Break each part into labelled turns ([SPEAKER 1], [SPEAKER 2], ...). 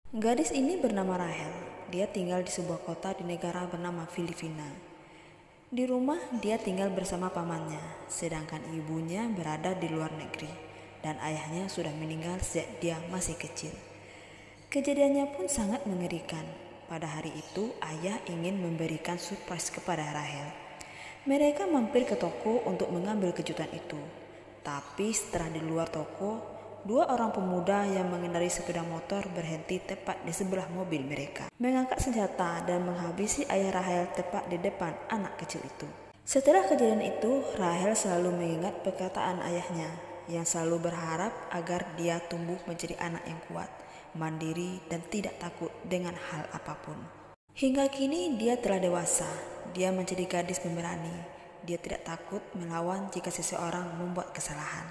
[SPEAKER 1] Gadis ini bernama Rahel. Dia tinggal di sebuah kota di negara bernama Filipina. Di rumah dia tinggal bersama pamannya, sedangkan ibunya berada di luar negeri dan ayahnya sudah meninggal sejak dia masih kecil. Kejadiannya pun sangat mengerikan. Pada hari itu, ayah ingin memberikan surprise kepada Rahel. Mereka mampir ke toko untuk mengambil kejutan itu. Tapi setelah di luar toko, dua orang pemuda yang mengendarai sepeda motor berhenti tepat di sebelah mobil mereka, mengangkat senjata dan menghabisi ayah Rahel tepat di depan anak kecil itu. Setelah kejadian itu, Rahel selalu mengingat perkataan ayahnya yang selalu berharap agar dia tumbuh menjadi anak yang kuat, mandiri dan tidak takut dengan hal apapun. Hingga kini dia telah dewasa, dia menjadi gadis pemberani. Dia tidak takut melawan jika seseorang membuat kesalahan.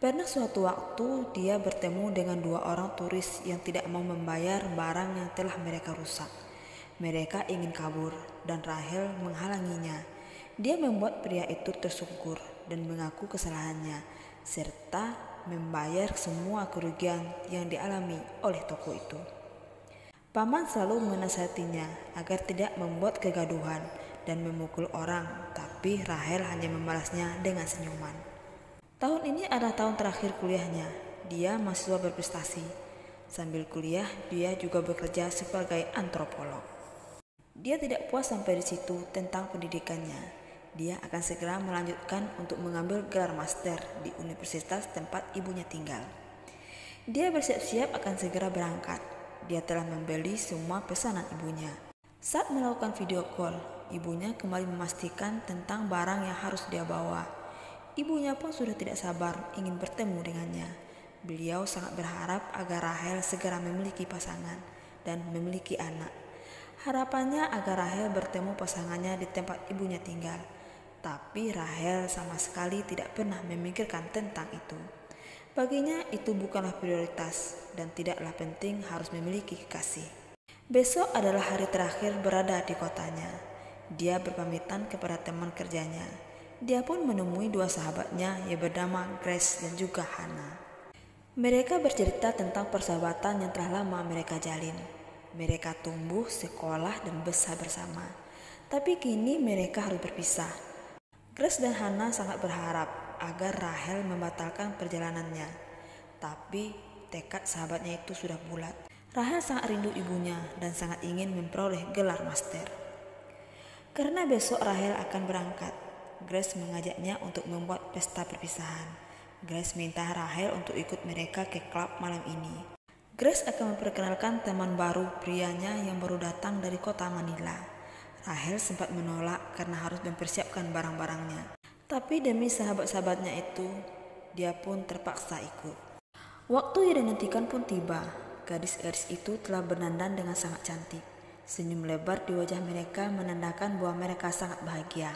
[SPEAKER 1] Pernah suatu waktu dia bertemu dengan dua orang turis yang tidak mau membayar barang yang telah mereka rusak. Mereka ingin kabur dan Rahel menghalanginya. Dia membuat pria itu tersungkur dan mengaku kesalahannya serta membayar semua kerugian yang dialami oleh toko itu. Paman selalu menasihatinya agar tidak membuat kegaduhan dan memukul orang, tapi Rahel hanya membalasnya dengan senyuman. Tahun ini adalah tahun terakhir kuliahnya. Dia mahasiswa berprestasi. Sambil kuliah, dia juga bekerja sebagai antropolog. Dia tidak puas sampai di situ tentang pendidikannya. Dia akan segera melanjutkan untuk mengambil gelar master di universitas tempat ibunya tinggal. Dia bersiap-siap akan segera berangkat. Dia telah membeli semua pesanan ibunya. Saat melakukan video call, ibunya kembali memastikan tentang barang yang harus dia bawa. Ibunya pun sudah tidak sabar ingin bertemu dengannya. Beliau sangat berharap agar Rahel segera memiliki pasangan dan memiliki anak. Harapannya agar Rahel bertemu pasangannya di tempat ibunya tinggal. Tapi Rahel sama sekali tidak pernah memikirkan tentang itu. Baginya itu bukanlah prioritas dan tidaklah penting harus memiliki kekasih. Besok adalah hari terakhir berada di kotanya. Dia berpamitan kepada teman kerjanya. Dia pun menemui dua sahabatnya yang bernama Grace dan juga Hannah. Mereka bercerita tentang persahabatan yang telah lama mereka jalin. Mereka tumbuh, sekolah, dan besar bersama. Tapi kini mereka harus berpisah. Grace dan Hannah sangat berharap agar Rahel membatalkan perjalanannya. Tapi tekad sahabatnya itu sudah bulat. Rahel sangat rindu ibunya dan sangat ingin memperoleh gelar master. Karena besok Rahel akan berangkat, Grace mengajaknya untuk membuat pesta perpisahan. Grace minta Rahel untuk ikut mereka ke klub malam ini. Grace akan memperkenalkan teman baru prianya yang baru datang dari kota Manila. Rahel sempat menolak karena harus mempersiapkan barang-barangnya. Tapi demi sahabat-sahabatnya itu, dia pun terpaksa ikut. Waktu yang dinantikan pun tiba. Gadis-gadis itu telah berdandan dengan sangat cantik. Senyum lebar di wajah mereka menandakan bahwa mereka sangat bahagia.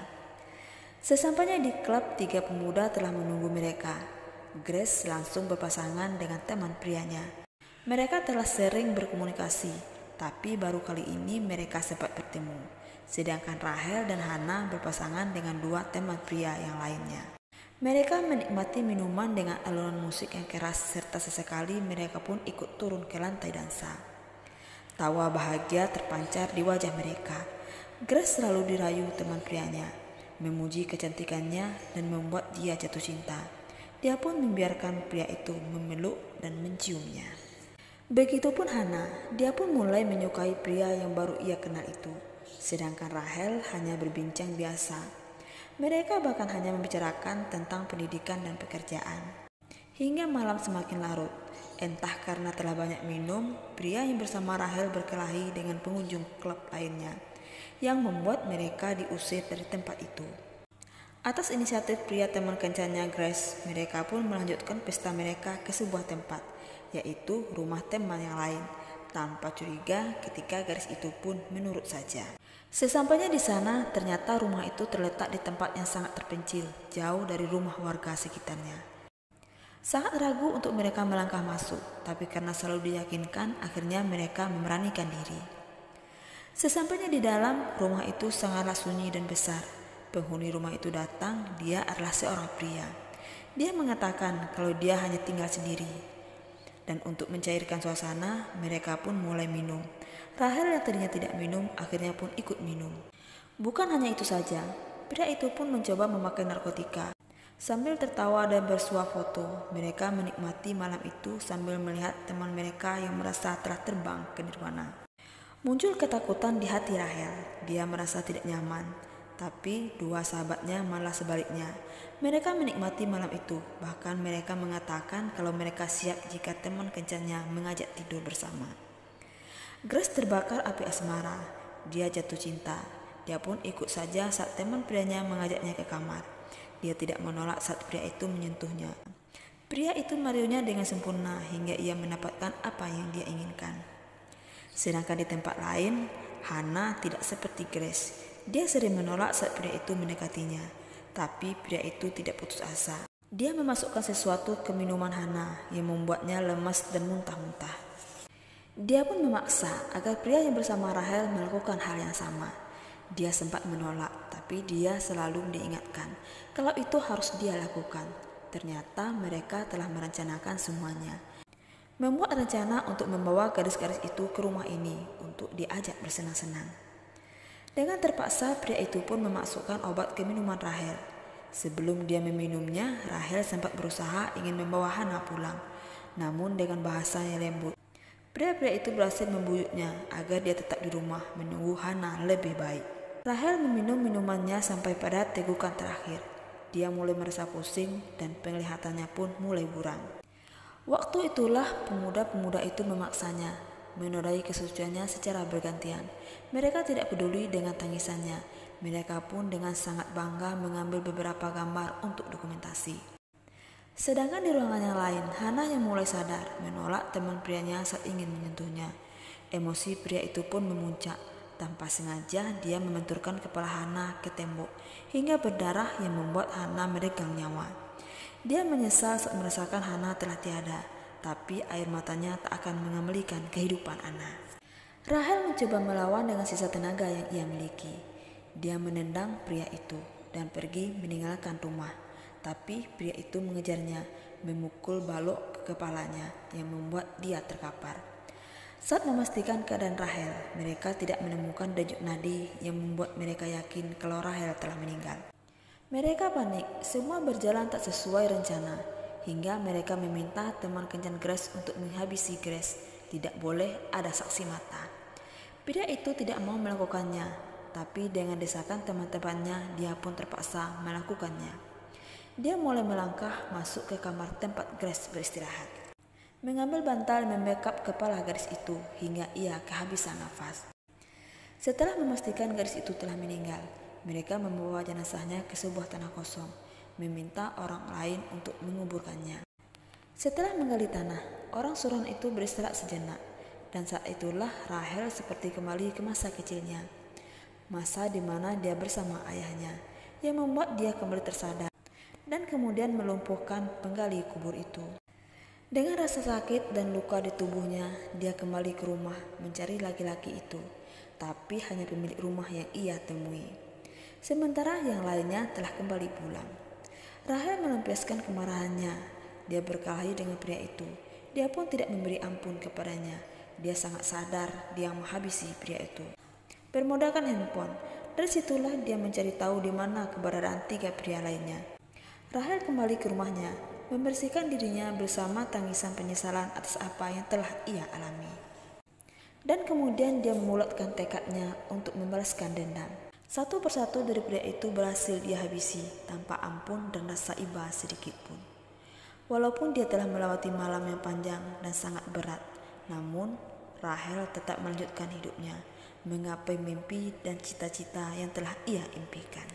[SPEAKER 1] Sesampainya di klub, tiga pemuda telah menunggu mereka. Grace langsung berpasangan dengan teman prianya. Mereka telah sering berkomunikasi, tapi baru kali ini mereka sempat bertemu. Sedangkan Rahel dan Hannah berpasangan dengan dua teman pria yang lainnya. Mereka menikmati minuman dengan alunan musik yang keras serta sesekali mereka pun ikut turun ke lantai dansa. Tawa bahagia terpancar di wajah mereka. Grace selalu dirayu teman prianya, memuji kecantikannya dan membuat dia jatuh cinta. Dia pun membiarkan pria itu memeluk dan menciumnya. Begitupun Hannah, dia pun mulai menyukai pria yang baru ia kenal itu. Sedangkan Rahel hanya berbincang biasa. Mereka bahkan hanya membicarakan tentang pendidikan dan pekerjaan. Hingga malam semakin larut. Entah karena telah banyak minum, pria yang bersama Rahel berkelahi dengan pengunjung klub lainnya, yang membuat mereka diusir dari tempat itu. Atas inisiatif pria teman kencannya Grace, mereka pun melanjutkan pesta mereka ke sebuah tempat, yaitu rumah teman yang lain, tanpa curiga ketika gadis itu pun menurut saja. Sesampainya di sana, ternyata rumah itu terletak di tempat yang sangat terpencil, jauh dari rumah warga sekitarnya. Sangat ragu untuk mereka melangkah masuk, tapi karena selalu diyakinkan, akhirnya mereka memberanikan diri. Sesampainya di dalam, rumah itu sangatlah sunyi dan besar. Penghuni rumah itu datang, dia adalah seorang pria. Dia mengatakan kalau dia hanya tinggal sendiri. Dan untuk mencairkan suasana, mereka pun mulai minum. Rahel yang tadinya tidak minum, akhirnya pun ikut minum. Bukan hanya itu saja, pria itu pun mencoba memakai narkotika. Sambil tertawa dan bersuah foto, mereka menikmati malam itu sambil melihat teman mereka yang merasa telah terbang ke nirwana. Muncul ketakutan di hati Rahel, dia merasa tidak nyaman. Tapi dua sahabatnya malah sebaliknya. Mereka menikmati malam itu, bahkan mereka mengatakan kalau mereka siap jika teman kencannya mengajak tidur bersama. Grace terbakar api asmara, dia jatuh cinta. Dia pun ikut saja saat teman prianya mengajaknya ke kamar. Dia tidak menolak saat pria itu menyentuhnya. Pria itu merayunya dengan sempurna hingga ia mendapatkan apa yang dia inginkan. Sedangkan di tempat lain, Hana tidak seperti Grace. Dia sering menolak saat pria itu mendekatinya, tapi pria itu tidak putus asa. Dia memasukkan sesuatu ke minuman Hana yang membuatnya lemas dan muntah-muntah. Dia pun memaksa agar pria yang bersama Rahel melakukan hal yang sama. Dia sempat menolak, tapi dia selalu diingatkan kalau itu harus dia lakukan. Ternyata mereka telah merencanakan semuanya. Membuat rencana untuk membawa gadis-gadis itu ke rumah ini untuk diajak bersenang-senang. Dengan terpaksa, pria itu pun memasukkan obat ke minuman Rahel. Sebelum dia meminumnya, Rahel sempat berusaha ingin membawa Hana pulang. Namun dengan bahasa yang lembut, pria-pria itu berhasil membuyutnya agar dia tetap di rumah menunggu Hana lebih baik. Rahel meminum minumannya sampai pada tegukan terakhir. Dia mulai merasa pusing dan penglihatannya pun mulai buram. Waktu itulah pemuda-pemuda itu memaksanya menodai kesuciannya secara bergantian. Mereka tidak peduli dengan tangisannya. Mereka pun dengan sangat bangga mengambil beberapa gambar untuk dokumentasi. Sedangkan di ruangan yang lain, Hana yang mulai sadar menolak teman prianya saat ingin menyentuhnya. Emosi pria itu pun memuncak. Tanpa sengaja dia membenturkan kepala Hana ke tembok hingga berdarah yang membuat Hana meregang nyawa. Dia menyesal saat merasakan Hana telah tiada, tapi air matanya tak akan mengembalikan kehidupan Hana. Rahel mencoba melawan dengan sisa tenaga yang ia miliki. Dia menendang pria itu dan pergi meninggalkan rumah. Tapi pria itu mengejarnya, memukul balok ke kepalanya yang membuat dia terkapar. Saat memastikan keadaan Rahel, mereka tidak menemukan denyut nadi yang membuat mereka yakin kalau Rahel telah meninggal. Mereka panik, semua berjalan tak sesuai rencana, hingga mereka meminta teman kencan Grace untuk menghabisi Grace. Tidak boleh ada saksi mata. Pria itu tidak mau melakukannya, tapi dengan desakan teman-temannya, dia pun terpaksa melakukannya. Dia mulai melangkah masuk ke kamar tempat Grace beristirahat. Mengambil bantal membekap kepala gadis itu hingga ia kehabisan nafas. Setelah memastikan gadis itu telah meninggal, mereka membawa jenazahnya ke sebuah tanah kosong, meminta orang lain untuk menguburkannya. Setelah menggali tanah, orang suruhan itu beristirahat sejenak, dan saat itulah Rahel seperti kembali ke masa kecilnya. Masa di mana dia bersama ayahnya, yang membuat dia kembali tersadar, dan kemudian melumpuhkan penggali kubur itu. Dengan rasa sakit dan luka di tubuhnya, dia kembali ke rumah mencari laki-laki itu, tapi hanya pemilik rumah yang ia temui. Sementara yang lainnya telah kembali pulang. Rahel melampiaskan kemarahannya. Dia berkelahi dengan pria itu. Dia pun tidak memberi ampun kepadanya. Dia sangat sadar dia menghabisi pria itu. Bermodalkan handphone, dari situlah dia mencari tahu di mana keberadaan 3 pria lainnya. Rahel kembali ke rumahnya, membersihkan dirinya bersama tangisan penyesalan atas apa yang telah ia alami. Dan kemudian dia memulatkan tekadnya untuk membalaskan dendam. Satu persatu dari pria itu berhasil dia habisi tanpa ampun dan rasa iba sedikit pun. Walaupun dia telah melewati malam yang panjang dan sangat berat, namun Rahel tetap melanjutkan hidupnya, menggapai mimpi dan cita-cita yang telah ia impikan.